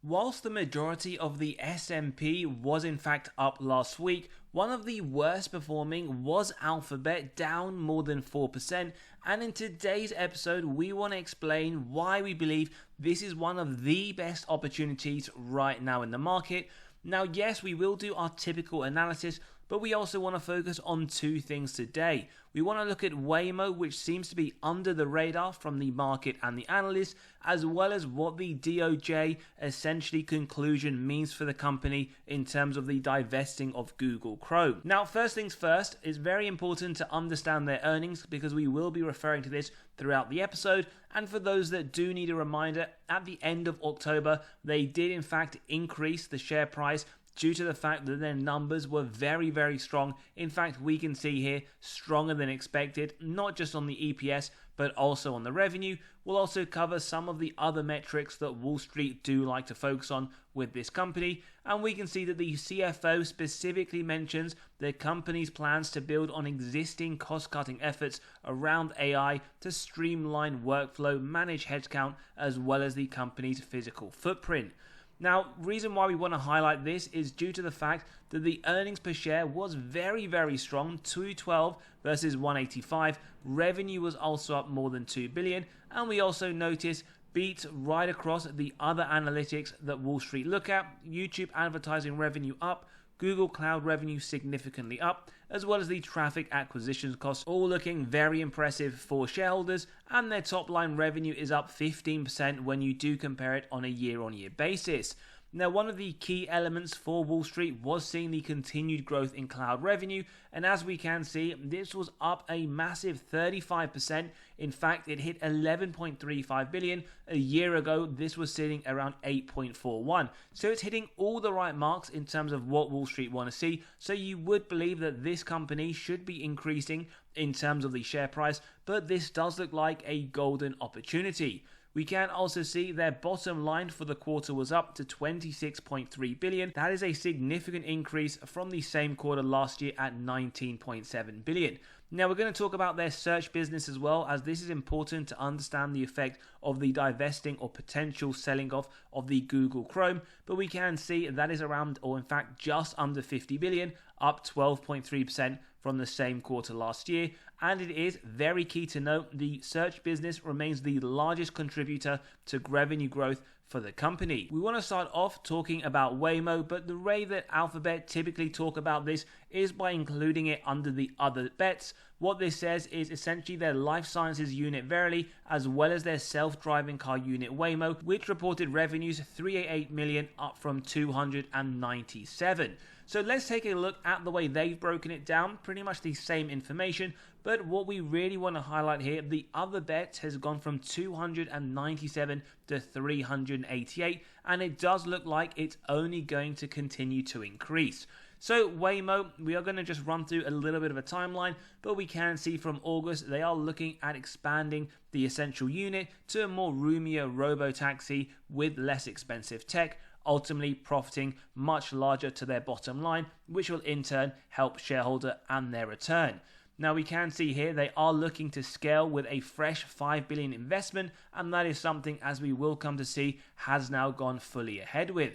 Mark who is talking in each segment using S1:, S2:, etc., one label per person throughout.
S1: Whilst the majority of the S&P was in fact up last week, one of the worst performing was Alphabet, down more than 4%, and in today's episode we want to explain why we believe this is one of the best opportunities right now in the market. Now yes, we will do our typical analysis, but we also want to focus on two things today. We want to look at Waymo, which seems to be under the radar from the market and the analysts, as well as what the DOJ essentially conclusion means for the company in terms of the divesting of Google Chrome. Now, first things first, it's very important to understand their earnings because we will be referring to this throughout the episode. And for those that do need a reminder, at the end of October, they did in fact increase the share price due to the fact that their numbers were very, very strong. In fact, we can see here stronger than expected, not just on the EPS, but also on the revenue. We'll also cover some of the other metrics that Wall Street do like to focus on with this company. And we can see that the CFO specifically mentions the company's plans to build on existing cost-cutting efforts around AI to streamline workflow, manage headcount, as well as the company's physical footprint. Now, reason why we want to highlight this is due to the fact that the earnings per share was very, very strong, 212 versus 185. Revenue was also up more than 2 billion, and we also notice beats right across the other analytics that Wall Street look at. YouTube advertising revenue up, Google Cloud revenue significantly up, as well as the traffic acquisition costs, all looking very impressive for shareholders, and their top line revenue is up 15% when you do compare it on a year-on-year basis. Now, one of the key elements for Wall Street was seeing the continued growth in cloud revenue, and as we can see, this was up a massive 35%. In fact, it hit 11.35 billion. A year ago, this was sitting around 8.41. So it's hitting all the right marks in terms of what Wall Street want to see. So you would believe that this company should be increasing in terms of the share price, but this does look like a golden opportunity. We can also see their bottom line for the quarter was up to 26.3 billion. That is a significant increase from the same quarter last year at 19.7 billion. Now we're going to talk about their search business as well, as this is important to understand the effect of the divesting or potential selling off of the Google Chrome, but we can see that is around, or in fact just under 50 billion, up 12.3% from the same quarter last year. And it is very key to note the search business remains the largest contributor to revenue growth for the company. We want to start off talking about Waymo, but the way that Alphabet typically talk about this is by including it under the other bets. What this says is essentially their life sciences unit Verily, as well as their self-driving car unit Waymo, which reported revenues 388 million, up from 297. So let's take a look at the way they've broken it down, pretty much the same information, but what we really want to highlight here, the other bet has gone from 297 to 388, and it does look like it's only going to continue to increase. So Waymo, we are going to just run through a little bit of a timeline, but we can see from August they are looking at expanding the essential unit to a more roomier robo-taxi with less expensive tech, ultimately profiting much larger to their bottom line, which will in turn help shareholder and their return. Now we can see here they are looking to scale with a fresh 5 billion investment, and that is something, as we will come to see, has now gone fully ahead with.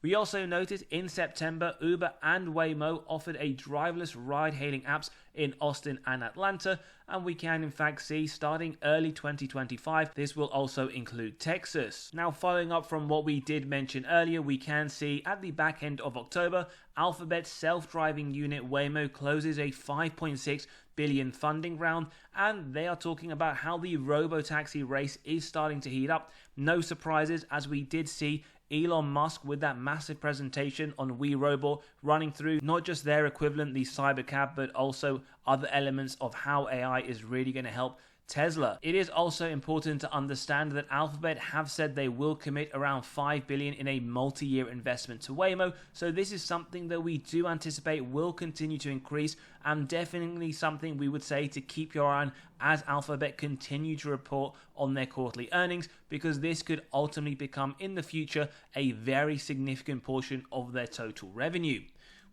S1: We also noticed in September, Uber and Waymo offered a driverless ride-hailing apps in Austin and Atlanta, and we can in fact see starting early 2025, this will also include Texas. Now, following up from what we did mention earlier, we can see at the back end of October, Alphabet's self-driving unit Waymo closes a 5.6 billion funding round, and they are talking about how the robo-taxi race is starting to heat up. No surprises, as we did see Elon Musk with that massive presentation on We Robot, running through not just their equivalent, the Cybercab, but also other elements of how AI is really going to help Tesla. It is also important to understand that Alphabet have said they will commit around 5 billion in a multi-year investment to Waymo, so this is something that we do anticipate will continue to increase, and definitely something we would say to keep your eye on as Alphabet continue to report on their quarterly earnings, because this could ultimately become in the future a very significant portion of their total revenue.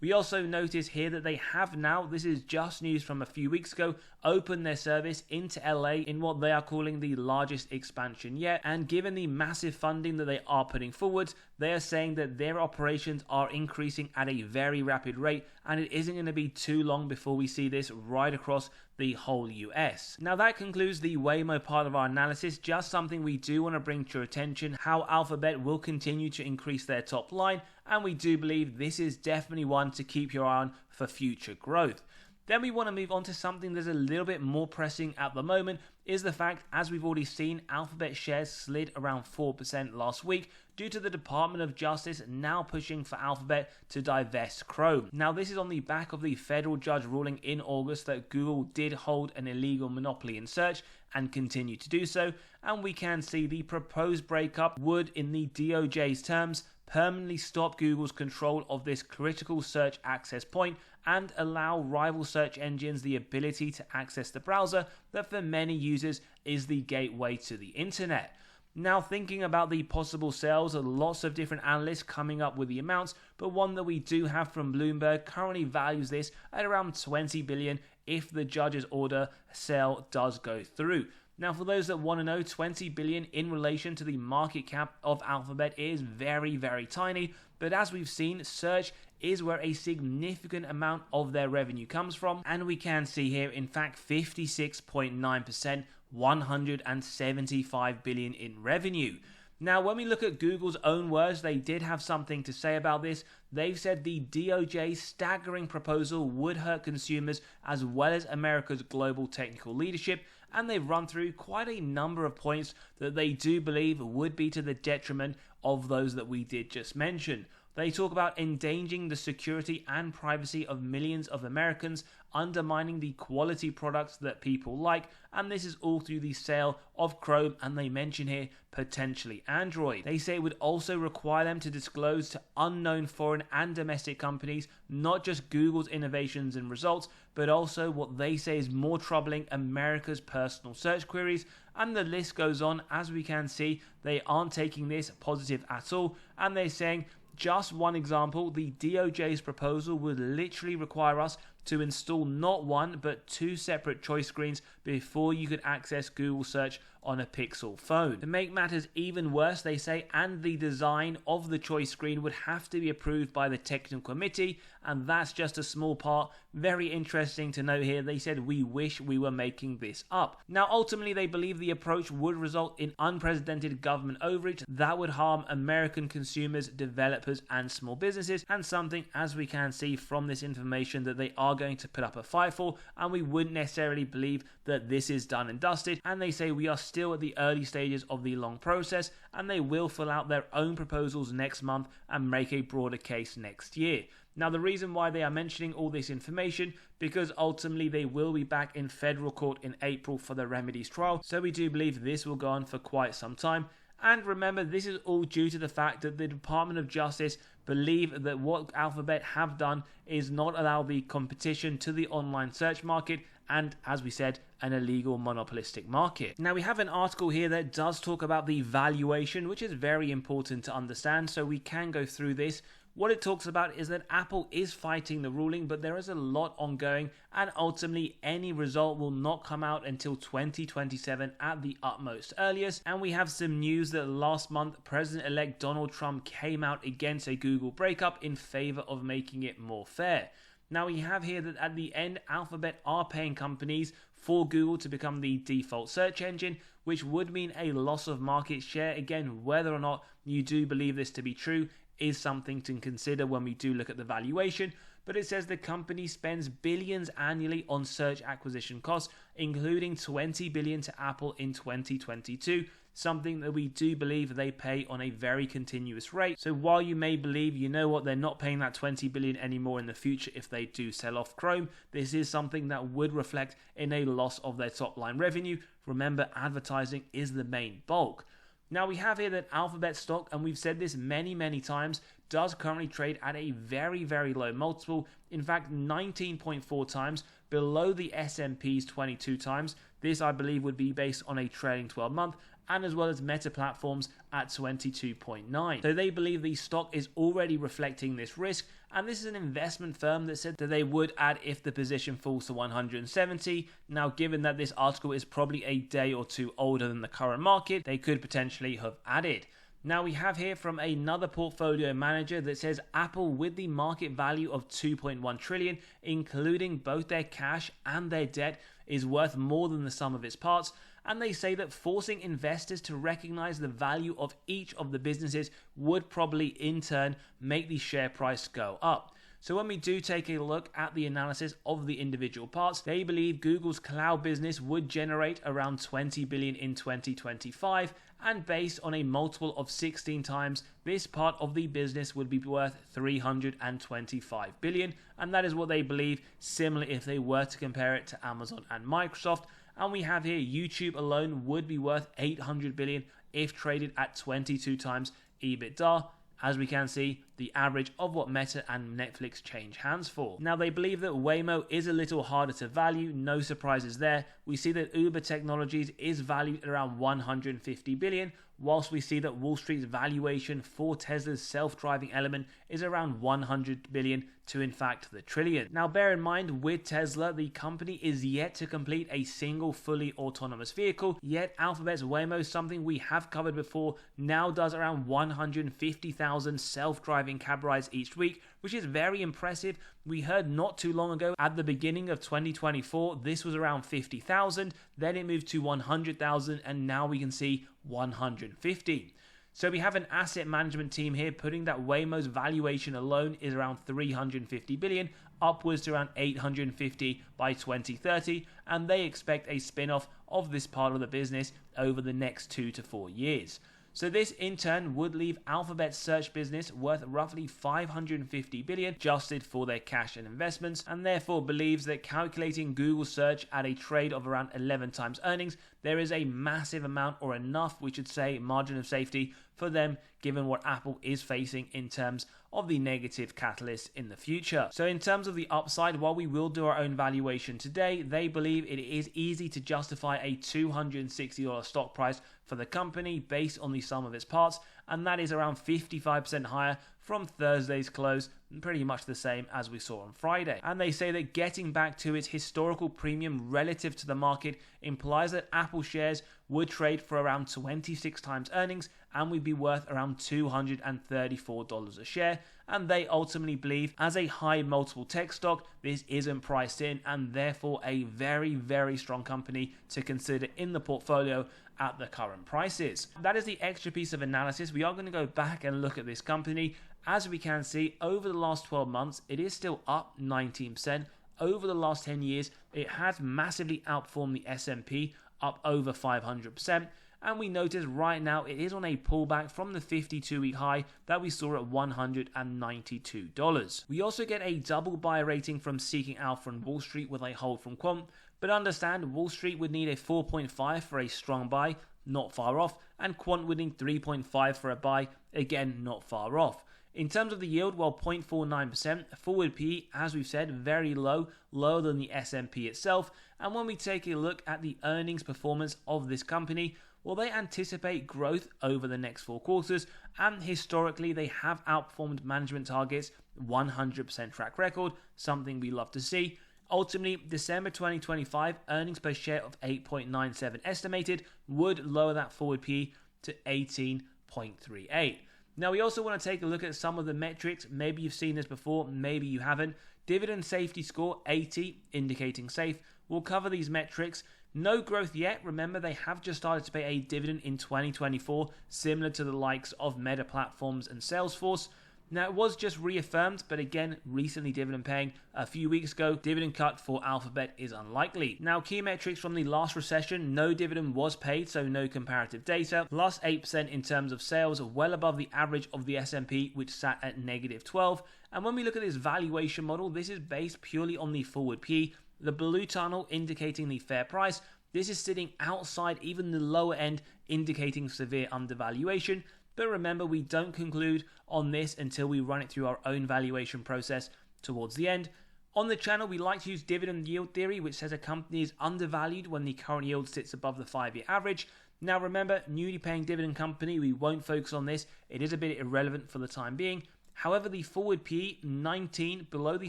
S1: We also notice here that they have now, this is just news from a few weeks ago, opened their service into LA in what they are calling the largest expansion yet. And given the massive funding that they are putting forward, they are saying that their operations are increasing at a very rapid rate, and it isn't going to be too long before we see this right across the whole US. Now that concludes the Waymo part of our analysis. Just something we do want to bring to your attention, how Alphabet will continue to increase their top line, and we do believe this is definitely one to keep your eye on for future growth. Then we want to move on to something that's a little bit more pressing at the moment, is the fact, as we've already seen, Alphabet shares slid around 4% last week due to the Department of Justice now pushing for Alphabet to divest Chrome. Now this is on the back of the federal judge ruling in August that Google did hold an illegal monopoly in search and continue to do so, and we can see the proposed breakup would, in the DOJ's terms, permanently stop Google's control of this critical search access point and allow rival search engines the ability to access the browser that for many users is the gateway to the internet. Now, thinking about the possible sales, lots of different analysts coming up with the amounts, but one that we do have from Bloomberg currently values this at around 20 billion if the judge's order sale does go through. Now, for those that want to know, 20 billion in relation to the market cap of Alphabet is very, very tiny, but as we've seen, search is where a significant amount of their revenue comes from, and we can see here, in fact, 56.9%, 175 billion in revenue. Now, when we look at Google's own words, they did have something to say about this. They've said the DOJ's staggering proposal would hurt consumers as well as America's global technical leadership, and they've run through quite a number of points that they do believe would be to the detriment of those that we did just mention. They talk about endangering the security and privacy of millions of Americans, undermining the quality products that people like, and this is all through the sale of Chrome, and they mention here potentially Android. They say it would also require them to disclose to unknown foreign and domestic companies not just Google's innovations and results, but also what they say is more troubling, America's personal search queries, and the list goes on. As we can see, they aren't taking this positive at all, and they're saying, just one example, the DOJ's proposal would literally require us to install not one but two separate choice screens before you could access Google search on a Pixel phone. To make matters even worse, they say, and the design of the choice screen would have to be approved by the technical committee, and that's just a small part. Very interesting to note here, they said, we wish we were making this up. Now, ultimately, they believe the approach would result in unprecedented government overreach that would harm American consumers, developers, and small businesses, and something, as we can see from this information, that they are going to put up a fight for, and we wouldn't necessarily believe that this is done and dusted. And they say we are still at the early stages of the long process, and they will fill out their own proposals next month and make a broader case next year. Now, the reason why they are mentioning all this information, because ultimately they will be back in federal court in April for the remedies trial, so we do believe this will go on for quite some time. And remember, this is all due to the fact that the Department of Justice believe that what Alphabet have done is not allow the competition to the online search market, and, as we said, an illegal monopolistic market. Now, we have an article here that does talk about the valuation, which is very important to understand, so we can go through this. What it talks about is that Apple is fighting the ruling, but there is a lot ongoing, and ultimately any result will not come out until 2027 at the utmost earliest. And we have some news that last month President-elect Donald Trump came out against a Google breakup in favor of making it more fair. Now, we have here that at the end, Alphabet are paying companies for Google to become the default search engine, which would mean a loss of market share. Again, whether or not you do believe this to be true is something to consider when we do look at the valuation, but it says the company spends billions annually on search acquisition costs, including 20 billion to Apple in 2022, something that we do believe they pay on a very continuous rate. So while you may believe, you know what, they're not paying that 20 billion anymore in the future if they do sell off Chrome, this is something that would reflect in a loss of their top line revenue. Remember, advertising is the main bulk. Now, we have here that Alphabet stock, and we've said this many times, does currently trade at a very low multiple. In fact, 19.4 times, below the S&P's 22 times. This, I believe, would be based on a trailing 12 month, and as well as Meta Platforms at 22.9. So they believe the stock is already reflecting this risk, and this is an investment firm that said that they would add if the position falls to 170. Now, given that this article is probably a day or two older than the current market, they could potentially have added. Now we have here from another portfolio manager that says Apple, with the market value of 2.1 trillion, including both their cash and their debt, is worth more than the sum of its parts. And they say that forcing investors to recognize the value of each of the businesses would probably in turn make the share price go up. So when we do take a look at the analysis of the individual parts, they believe Google's cloud business would generate around 20 billion in 2025, and based on a multiple of 16 times, this part of the business would be worth 325 billion, and that is what they believe, similar if they were to compare it to Amazon and Microsoft. And we have here YouTube alone would be worth 800 billion if traded at 22 times EBITDA. As we can see, the average of what Meta and Netflix change hands for. Now, they believe that Waymo is a little harder to value, no surprises there. We see that Uber Technologies is valued at around 150 billion, whilst we see that Wall Street's valuation for Tesla's self-driving element is around 100 billion to in fact the trillion. Now, bear in mind, with Tesla, the company is yet to complete a single fully autonomous vehicle, yet Alphabet's Waymo, something we have covered before, now does around 150,000 self-driving cab rides each week, which is very impressive. We heard not too long ago, at the beginning of 2024, this was around 50,000, then it moved to 100,000, and now we can see 150. So we have an asset management team here putting that Waymo's valuation alone is around 350 billion, upwards to around 850 by 2030, and they expect a spin-off of this part of the business over the next 2 to 4 years. So this in turn would leave Alphabet's search business worth roughly 550 billion adjusted for their cash and investments, and therefore believes that calculating Google search at a trade of around 11 times earnings, there is a massive amount, or enough, we should say, margin of safety for them, given what Apple is facing in terms of the negative catalyst in the future. So in terms of the upside, while we will do our own valuation today, they believe it is easy to justify a $260 stock price for the company based on the sum of its parts, and that is around 55% higher from Thursday's close, pretty much the same as we saw on Friday. And they say that getting back to its historical premium relative to the market implies that Apple shares would trade for around 26 times earnings and would be worth around $234 a share. And they ultimately believe, as a high multiple tech stock, this isn't priced in, and therefore a very, very strong company to consider in the portfolio at the current prices. That is the extra piece of analysis. We are going to go back and look at this company. As we can see, over the last 12 months, it is still up 19%. Over the last 10 years, it has massively outperformed the S&P, up over 500%. And we notice right now it is on a pullback from the 52-week high that we saw at $192. We also get a double buy rating from Seeking Alpha and Wall Street with a hold from Quant, but understand Wall Street would need a 4.5 for a strong buy, not far off, and Quant would need 3.5 for a buy, again not far off. In terms of the yield, well, 0.49%, forward PE, as we've said, very low, lower than the S&P itself. And when we take a look at the earnings performance of this company, well, they anticipate growth over the next 4 quarters, and historically they have outperformed management targets, 100% track record, something we love to see. Ultimately, December 2025 earnings per share of 8.97 estimated would lower that forward PE to 18.38. Now, we also want to take a look at some of the metrics. Maybe you've seen this before, maybe you haven't. Dividend safety score 80, indicating safe. We'll cover these metrics. No growth yet. Remember, they have just started to pay a dividend in 2024, similar to the likes of Meta Platforms and Salesforce. Now, it was just reaffirmed, but again, recently dividend paying a few weeks ago. Dividend cut for Alphabet is unlikely. Now, key metrics from the last recession, no dividend was paid, so no comparative data. Plus 8% in terms of sales, well above the average of the S&P, which sat at negative 12. And when we look at this valuation model, this is based purely on the forward PE. The blue tunnel indicating the fair price. This is sitting outside even the lower end, indicating severe undervaluation. But remember, we don't conclude on this until we run it through our own valuation process towards the end. On the channel, we like to use dividend yield theory, which says a company is undervalued when the current yield sits above the 5-year average. Now remember, newly paying dividend company, we won't focus on this. It is a bit irrelevant for the time being. However, the forward PE 19 below the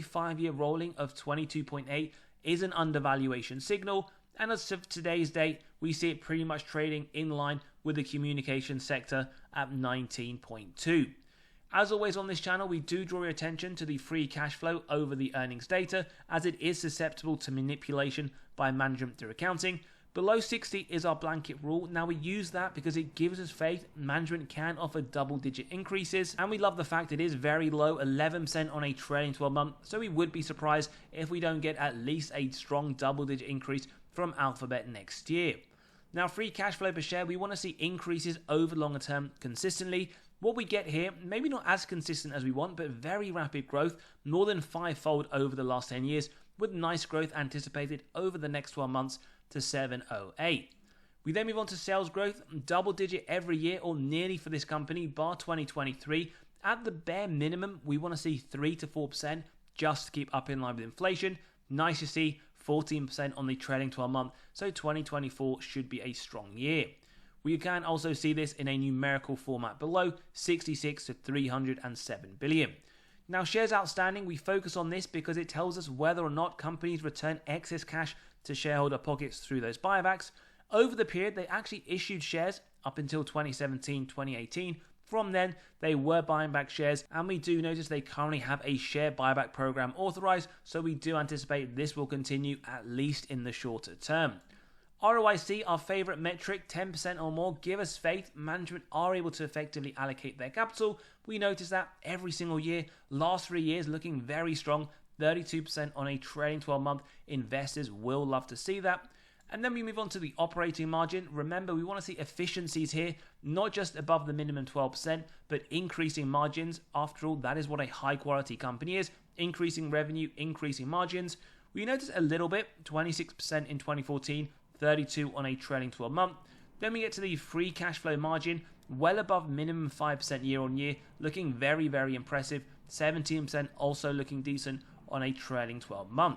S1: 5-year rolling of 22.8 is an undervaluation signal, and as of today's date, we see it pretty much trading in line with the communication sector at 19.2. As always on this channel, we do draw your attention to the free cash flow over the earnings data, as it is susceptible to manipulation by management through accounting. Below 60 is our blanket rule. Now we use that because it gives us faith management can offer double-digit increases, and we love the fact it is very low, 11% on a trailing 12-month, so we would be surprised if we don't get at least a strong double-digit increase from Alphabet next year. Now free cash flow per share, we want to see increases over longer term consistently. What we get here, maybe not as consistent as we want, but very rapid growth, more than 5-fold over the last 10 years, with nice growth anticipated over the next 12 months to 708. We then move on to sales growth, double digit every year or nearly for this company, bar 2023. At the bare minimum, we want to see 3 to 4% just to keep up in line with inflation. Nice to see 14% on the trailing 12 month, so 2024 should be a strong year. We can also see this in a numerical format below, 66 to 307 billion. Now shares outstanding, we focus on this because it tells us whether or not companies return excess cash to shareholder pockets through those buybacks. Over the period, they actually issued shares up until 2017, 2018. From then, they were buying back shares, and we do notice they currently have a share buyback program authorized, so we do anticipate this will continue at least in the shorter term. ROIC, our favorite metric, 10% or more, give us faith management are able to effectively allocate their capital. We notice that every single year, last 3 years looking very strong, 32% on a trailing 12-month. Investors will love to see that. And then we move on to the operating margin. Remember, we want to see efficiencies here, not just above the minimum 12%, but increasing margins. After all, that is what a high-quality company is, increasing revenue, increasing margins. We notice a little bit, 26% in 2014, 32 on a trailing 12-month. Then we get to the free cash flow margin, well above minimum 5% year on year, looking very, very impressive. 17% also looking decent on a trailing 12-month.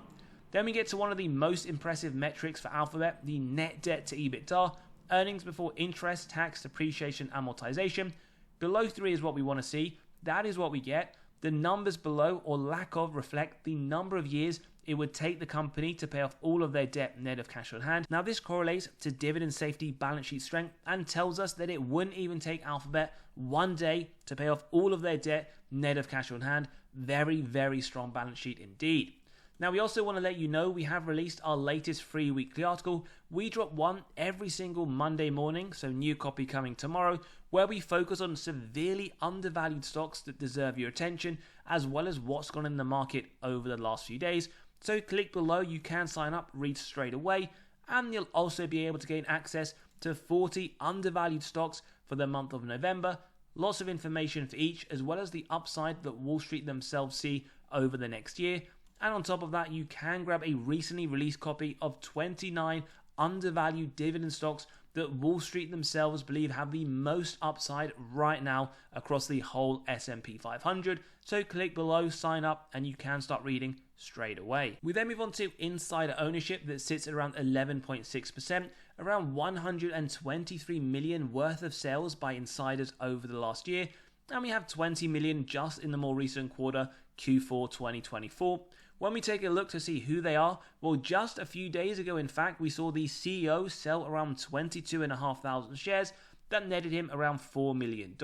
S1: Then we get to one of the most impressive metrics for Alphabet, the net debt to EBITDA, earnings before interest, tax, depreciation, amortization. Below 3 is what we want to see. That is what we get. The numbers below, or lack of, reflect the number of years it would take the company to pay off all of their debt net of cash on hand. Now this correlates to dividend safety, balance sheet strength, and tells us that it wouldn't even take Alphabet 1 day to pay off all of their debt net of cash on hand. Very, very strong balance sheet indeed. Now we also want to let you know we have released our latest free weekly article. We drop one every single Monday morning, so new copy coming tomorrow, where we focus on severely undervalued stocks that deserve your attention, as well as what's gone in the market over the last few days. So click below, you can sign up, read straight away, and you'll also be able to gain access to 40 undervalued stocks for the month of November. Lots of information for each, as well as the upside that Wall Street themselves see over the next year. And on top of that, you can grab a recently released copy of 29 undervalued dividend stocks that Wall Street themselves believe have the most upside right now across the whole S&P 500. So click below, sign up, and you can start reading straight away. We then move on to insider ownership that sits at around 11.6%, around 123 million worth of sales by insiders over the last year, and we have 20 million just in the more recent quarter, Q4 2024. When we take a look to see who they are, well, just a few days ago, in fact, we saw the CEO sell around 22,500 shares that netted him around $4 million.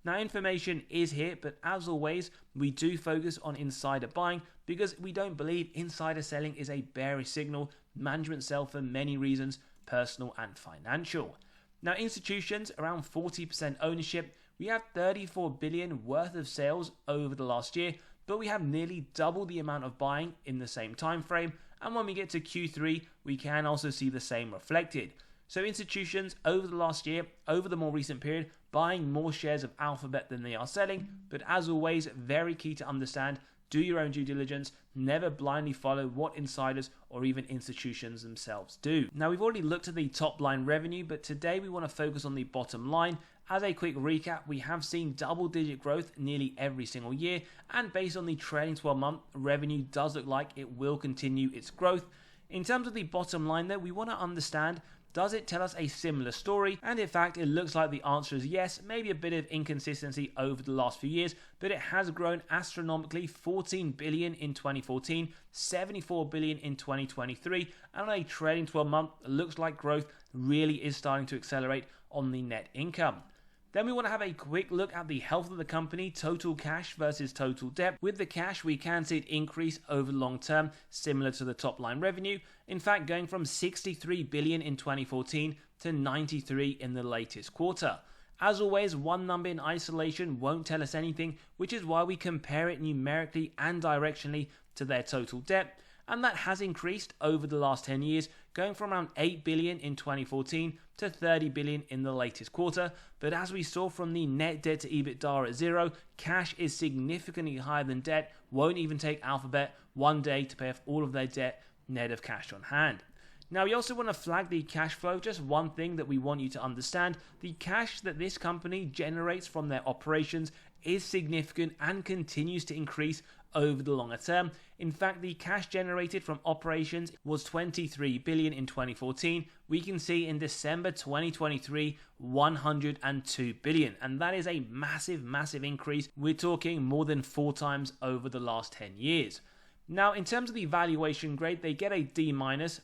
S1: Now, information is here, but as always, we do focus on insider buying because we don't believe insider selling is a bearish signal. Management sell for many reasons, personal and financial. Now, institutions, around 40% ownership. We have 34 billion worth of sales over the last year, but we have nearly double the amount of buying in the same time frame. And when we get to Q3, we can also see the same reflected. So institutions over the last year, over the more recent period, buying more shares of Alphabet than they are selling. But as always, very key to understand, do your own due diligence, never blindly follow what insiders or even institutions themselves do. Now, we've already looked at the top line revenue, but today we want to focus on the bottom line. As a quick recap, we have seen double-digit growth nearly every single year, and based on the trailing 12-month, revenue does look like it will continue its growth. In terms of the bottom line though, we want to understand Does it tell us a similar story? And in fact, it looks like the answer is yes, maybe a bit of inconsistency over the last few years, but it has grown astronomically, 14 billion in 2014, 74 billion in 2023, and on a trailing 12 month, it looks like growth really is starting to accelerate on the net income. Then we want to have a quick look at the health of the company, total cash versus total debt. With the cash, we can see it increase over the long term, similar to the top line revenue. In fact, going from 63 billion in 2014 to 93 in the latest quarter. As always, one number in isolation won't tell us anything, which is why we compare it numerically and directionally to their total debt. And that has increased over the last 10 years, going from around 8 billion in 2014 to 30 billion in the latest quarter. But as we saw from the net debt to EBITDA at 0, cash is significantly higher than debt. Won't even take Alphabet one day to pay off all of their debt net of cash on hand. Now, we also want to flag the cash flow. Just one thing that we want you to understand: the cash that this company generates from their operations is significant and continues to increase over the longer term. In fact, the cash generated from operations was 23 billion in 2014. We can see in December 2023, 102 billion. And that is a massive increase. We're talking more than 4 times over the last 10 years. Now, in terms of the valuation grade, they get a D-.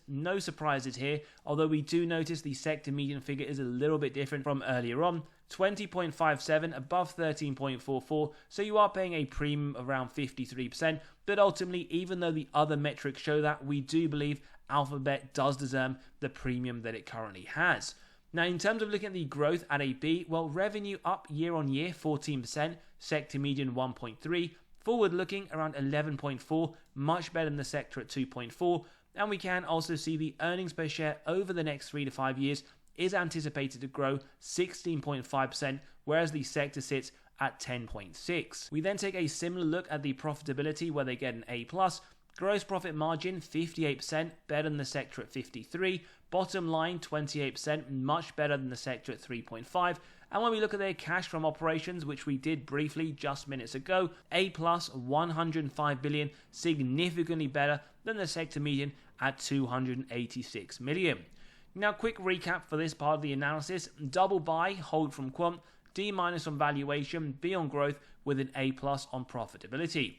S1: No surprises here, although we do notice the sector median figure is a little bit different from earlier on. 20.57 above 13.44, so you are paying a premium of around 53%, but ultimately, even though the other metrics show that, we do believe Alphabet does deserve the premium that it currently has. Now, in terms of looking at the growth at a B, well, revenue up year on year 14%, sector median 1.3, forward looking around 11.4, much better than the sector at 2.4, and we can also see the earnings per share over the next 3 to 5 years is anticipated to grow 16.5%, whereas the sector sits at 10.6. We then take a similar look at the profitability, where they get an A+, gross profit margin 58%, better than the sector at 53%, bottom line 28%, much better than the sector at 3.5%, and when we look at their cash from operations, which we did briefly just minutes ago, A+, 105 billion, significantly better than the sector median at 286 million. Now, quick recap for this part of the analysis: double buy, hold from quant, D- on valuation, B on growth, with an A+ on profitability.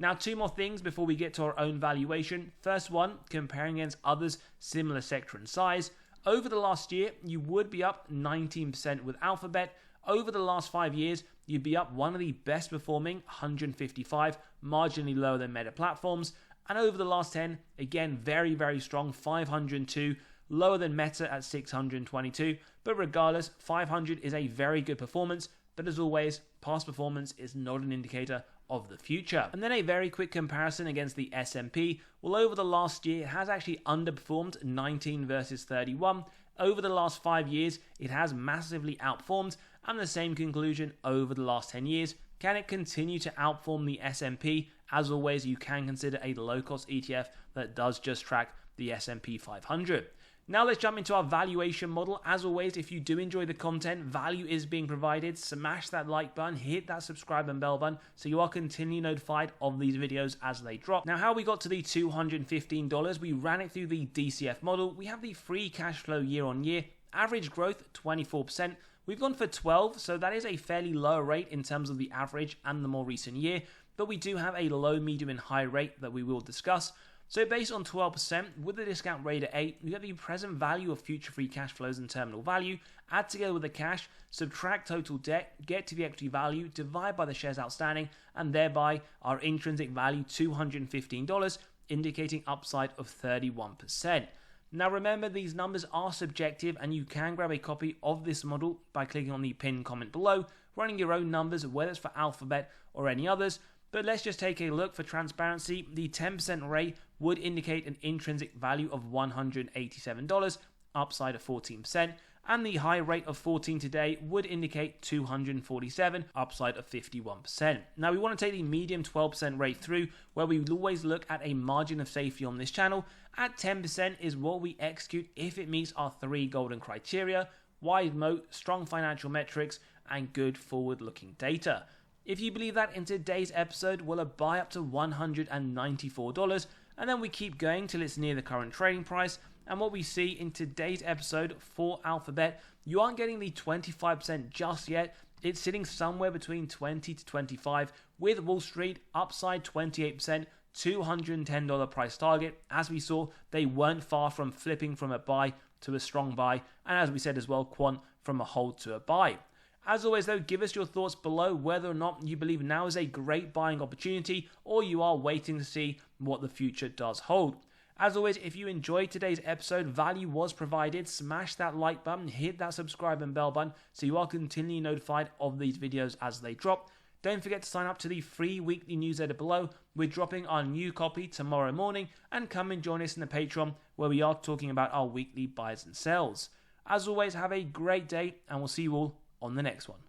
S1: Now, 2 more things before we get to our own valuation. First one, comparing against others similar sector and size. Over the last year, you would be up 19% with Alphabet. Over the last 5 years, you'd be up one of the best performing, 155, marginally lower than Meta Platforms. And over the last 10, again, very strong, 502, lower than Meta at 622, but regardless, 500 is a very good performance, but as always, past performance is not an indicator of the future. And then a very quick comparison against the S&P. Well, over the last year, it has actually underperformed 19 versus 31. Over the last 5 years, it has massively outperformed, and the same conclusion over the last 10 years. Can it continue to outperform the S&P? As always, you can consider a low-cost ETF that does just track the S&P 500. Now let's jump into our valuation model. As always, if you do enjoy the content, value is being provided. Smash that like button, hit that subscribe and bell button so you are continually notified of these videos as they drop. Now, how we got to the $215, we ran it through the DCF model. We have the free cash flow year on year, average growth 24%. We've gone for 12, so that is a fairly low rate in terms of the average and the more recent year, but we do have a low, medium and high rate that we will discuss. So based on 12%, with the discount rate at 8, we get the present value of future free cash flows and terminal value, add together with the cash, subtract total debt, get to the equity value, divide by the shares outstanding, and thereby our intrinsic value $215, indicating upside of 31%. Now remember, these numbers are subjective and you can grab a copy of this model by clicking on the pinned comment below, running your own numbers, whether it's for Alphabet or any others. But let's just take a look for transparency. The 10% rate would indicate an intrinsic value of $187, upside of 14%, and the high rate of 14 today would indicate 247, upside of 51%. Now we want to take the medium 12% rate through, where we will always look at a margin of safety on this channel. At 10% is what we execute if it meets our 3 golden criteria: wide moat, strong financial metrics, and good forward-looking data. If you believe that, in today's episode, we'll buy up to $194, and then we keep going till it's near the current trading price, And what we see in today's episode for Alphabet, you aren't getting the 25% just yet. It's sitting somewhere between 20 to 25, with Wall Street upside 28%, $210 price target. As we saw, they weren't far from flipping from a buy to a strong buy, and as we said as well, quant from a hold to a buy. As always though, give us your thoughts below whether or not you believe now is a great buying opportunity or you are waiting to see what the future does hold. As always, if you enjoyed today's episode, value was provided, smash that like button, hit that subscribe and bell button so you are continually notified of these videos as they drop. Don't forget to sign up to the free weekly newsletter below. We're dropping our new copy tomorrow morning, and come and join us in the Patreon where we are talking about our weekly buys and sells. As always, have a great day and we'll see you all on the next one.